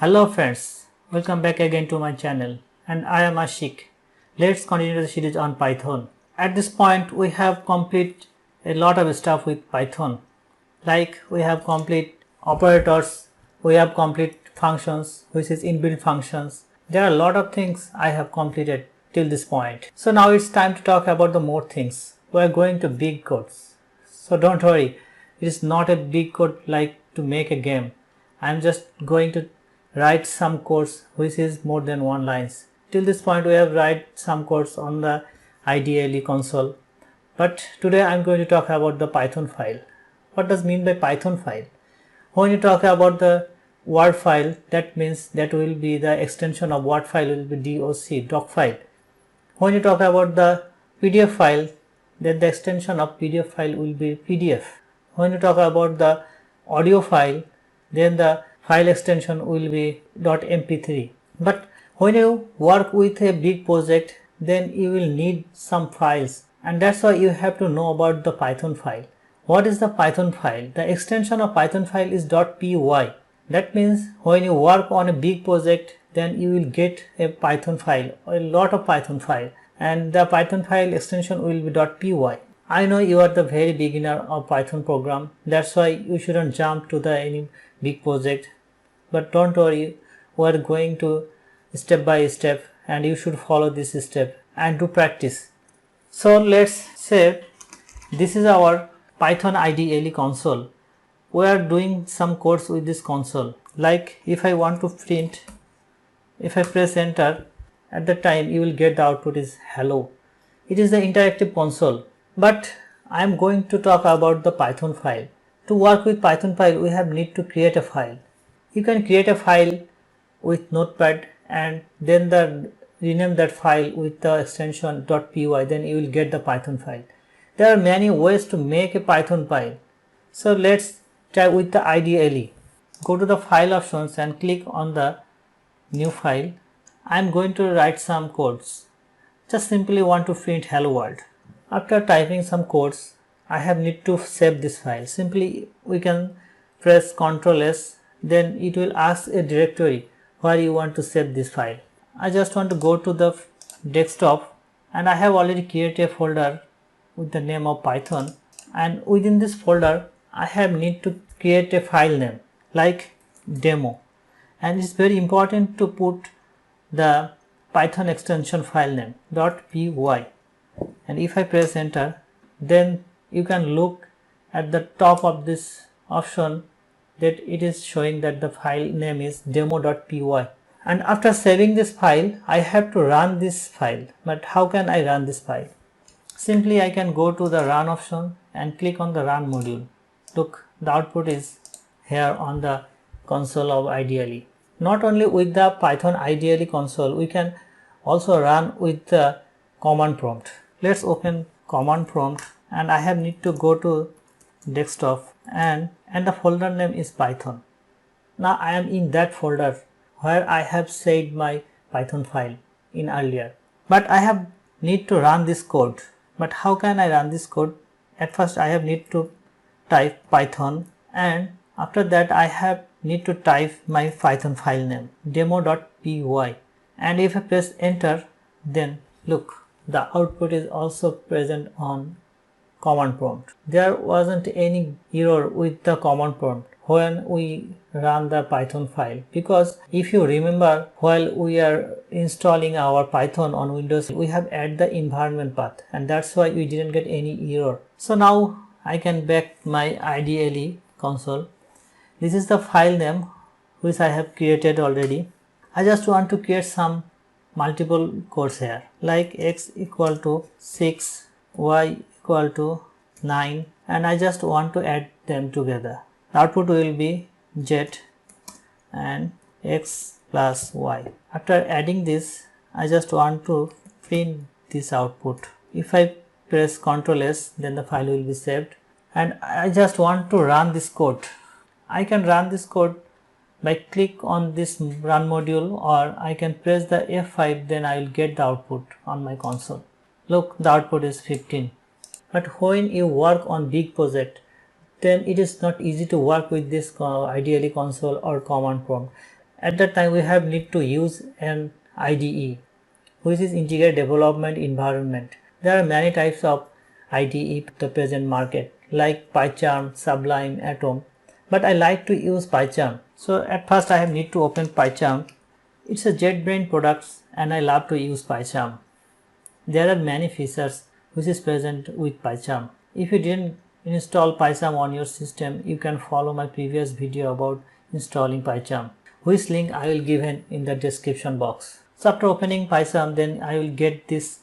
Hello friends, welcome back again to my channel and I am Ashik. Let's continue the series on Python. At this point we have complete a lot of stuff with Python. Like we have complete operators, we have complete functions, which is inbuilt functions. There are a lot of things I have completed till this point. So now it's time to talk about the more things. We are going to big codes. So don't worry, it is not a big code like to make a game. I am just going to write some codes which is more than one lines. Till this point we have write some codes on the IDE console. But today I am going to talk about the Python file. What does mean by Python file? When you talk about the Word file, that means that will be the extension of Word file will be doc file. When you talk about the PDF file, then the extension of PDF file will be PDF. When you talk about the audio file, then the file extension will be .mp3. But when you work with a big project, then you will need some files, and that's why you have to know about the Python file. What is the Python file? The extension of Python file is .py. That means when you work on a big project, then you will get a Python file, a lot of Python file, and the Python file extension will be .py. I know you are the very beginner of Python program, that's why you shouldn't jump to the any big project. But don't worry, we are going to step by step and you should follow this step and do practice. So let's say this is our Python IDE console. We are doing some codes with this console. Like if I want to print, if I press enter, at the time you will get the output is hello. It is the interactive console. But I am going to talk about the Python file. To work with Python file, we have need to create a file. You can create a file with Notepad and then rename that file with the extension .py, then you will get the Python file. There are many ways to make a Python file. So let's try with the IDE. Go to the file options and click on the new file. I am going to write some codes. Just simply want to print hello world. After typing some codes, I have need to save this file. Simply we can press Ctrl S, then it will ask a directory where you want to save this file. I just want to go to the desktop and I have already created a folder with the name of Python, and within this folder I have need to create a file name like demo, and it's very important to put the Python extension file name .py. And if I press enter, then you can look at the top of this option that it is showing that the file name is demo.py. And after saving this file, I have to run this file. But how can I run this file? Simply I can go to the run option and click on the run module. Look, the output is here on the console of IDE. Not only with the Python IDE console, we can also run with the command prompt. Let's open command prompt, and I have need to go to desktop and the folder name is Python. Now I am in that folder where I have saved my Python file in earlier. But I have need to run this code. But how can I run this code? At first I have need to type Python, and after that I have need to type my Python file name demo.py, and if I press enter, then look, the output is also present on command prompt. There wasn't any error with the command prompt when we run the Python file, because if you remember, while we are installing our Python on Windows, we have added the environment path, and that's why we didn't get any error. So now I can back my IDE console. This is the file name which I have created already. I just want to create some multiple codes here, like x equal to 6, y equal to 9, and I just want to add them together. The output will be z and x plus y. After adding this, I just want to print this output. If I press Ctrl S, then the file will be saved, and I just want to run this code. I can run this code by click on this run module, or I can press the F5, then I will get the output on my console. Look, the output is 15. But when you work on big project, then it is not easy to work with this IDE console or command prompt. At that time we have need to use an IDE, which is Integrated Development Environment. There are many types of IDE in the present market like PyCharm, Sublime, Atom, but I like to use PyCharm. So at first I need to open PyCharm. It's a JetBrains product and I love to use PyCharm. There are many features which is present with PyCharm. If you didn't install PyCharm on your system, you can follow my previous video about installing PyCharm, which link I will give in the description box. So after opening PyCharm, then I will get this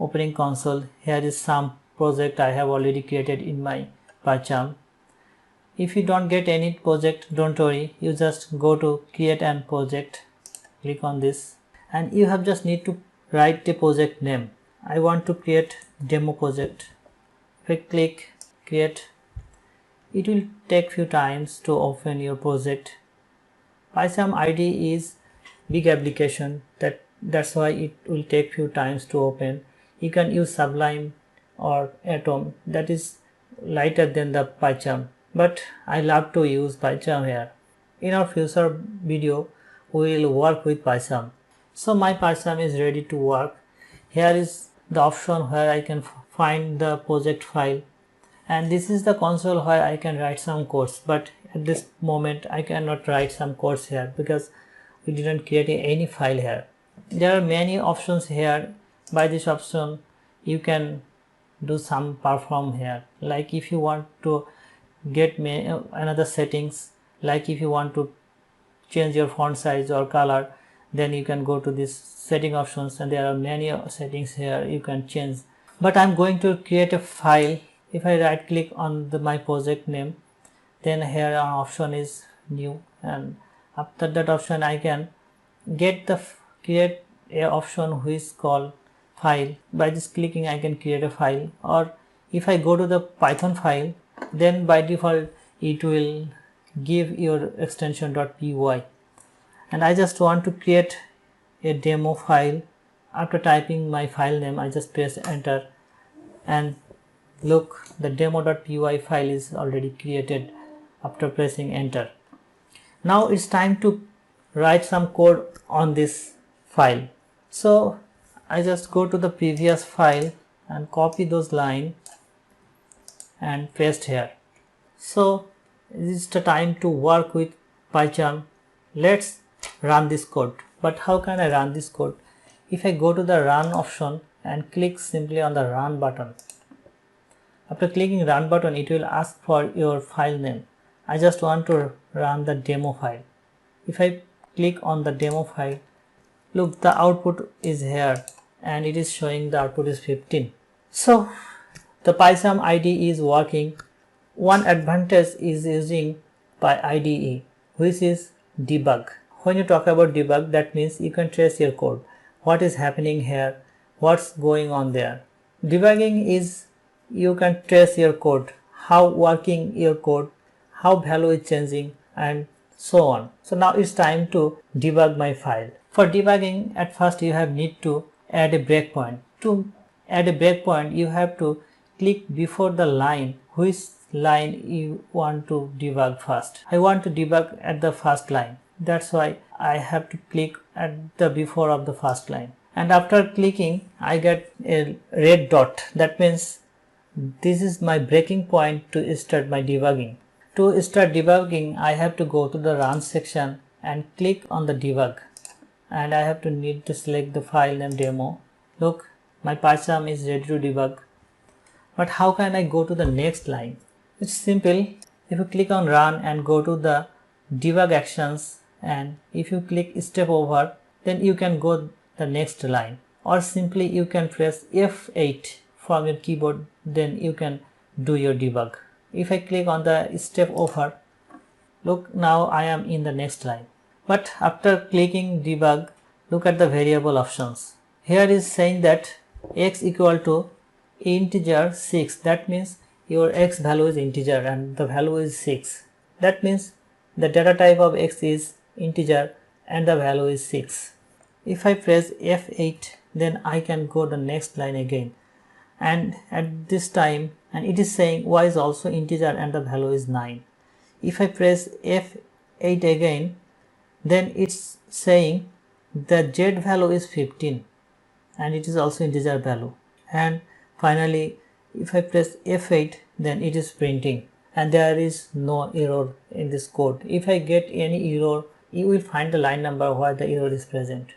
opening console. Here is some project I have already created in my PyCharm. If you don't get any project, don't worry, you just go to create an project, click on this, and you have just need to write the project name. I want to create demo project. If I click create, it will take few times to open your project. PyCharm IDE is big application, that's why it will take few times to open. You can use Sublime or Atom, that is lighter than the PyCharm, but I love to use PyCharm here. In our future video we will work with PyCharm. So my PyCharm is ready to work. Here is the option where I can find the project file, and this is the console where I can write some codes, but at this moment I cannot write some codes here because we didn't create any file here. There are many options here. By this option you can do some perform here, like if you want to get another settings, like if you want to change your font size or color, then you can go to this setting options and there are many settings here you can change. But I'm going to create a file. If I right click on my project name, then here an option is new, and after that option I can get the create a option which is called file. By this clicking I can create a file, or if I go to the Python file, then by default it will give your extension .py, and I just want to create a demo file. After typing my file name, I just press enter, and look, the demo.py file is already created after pressing enter. Now it's time to write some code on this file. So I just go to the previous file and copy those lines and paste here. So it's the time to work with PyCharm. Let's run this code. But how can I run this code? If I go to the run option and click simply on the run button. After clicking run button, it will ask for your file name. I just want to run the demo file. If I click on the demo file, look, the output is here and it is showing the output is 15. So the PyCharm IDE is working. One advantage is using IDE, which is debug. When you talk about debug, that means you can trace your code. What is happening here? What's going on there? Debugging is you can trace your code, how working your code, how value is changing, and so on. So now it's time to debug my file. For debugging, at first you have need to add a breakpoint. To add a breakpoint, you have to click before the line which line you want to debug first. I want to debug at the first line. That's why I have to click at the before of the first line. And after clicking, I get a red dot. That means this is my breaking point to start my debugging. To start debugging, I have to go to the run section and click on the debug. And I have to need to select the file name demo. Look, my PyCharm is ready to debug. But how can I go to the next line? It's simple. If you click on run and go to the debug actions, and if you click step over, then you can go the next line, or simply you can press F8 from your keyboard, then you can do your debug. If I click on the step over, look, now I am in the next line. But after clicking debug, look at the variable options. Here is saying that x equal to integer 6. That means your x value is integer and the value is 6. That means the data type of x is integer and the value is 6. If I press F8, then I can go the next line again, and at this time, and it is saying y is also integer and the value is 9. If I press F8 again, then it's saying the z value is 15 and it is also integer value. And finally, if I press F8, then it is printing and there is no error in this code. If I get any error, you will find the line number where the error is present.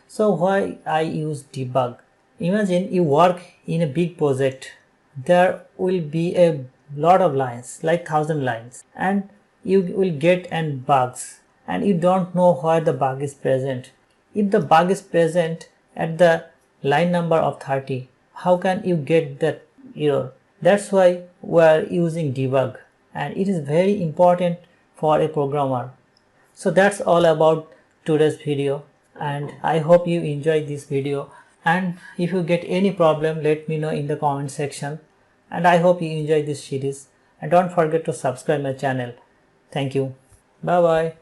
So why I use debug? Imagine you work in a big project. There will be a lot of lines, like 1000 lines, and you will get bugs and you don't know where the bug is present. If the bug is present at the line number of 30, how can you get that error? That's why we are using debug, and it is very important for a programmer. So that's all about today's video, and I hope you enjoyed this video. And if you get any problem, let me know in the comment section. And I hope you enjoy this series, and don't forget to subscribe my channel. Thank you. Bye bye.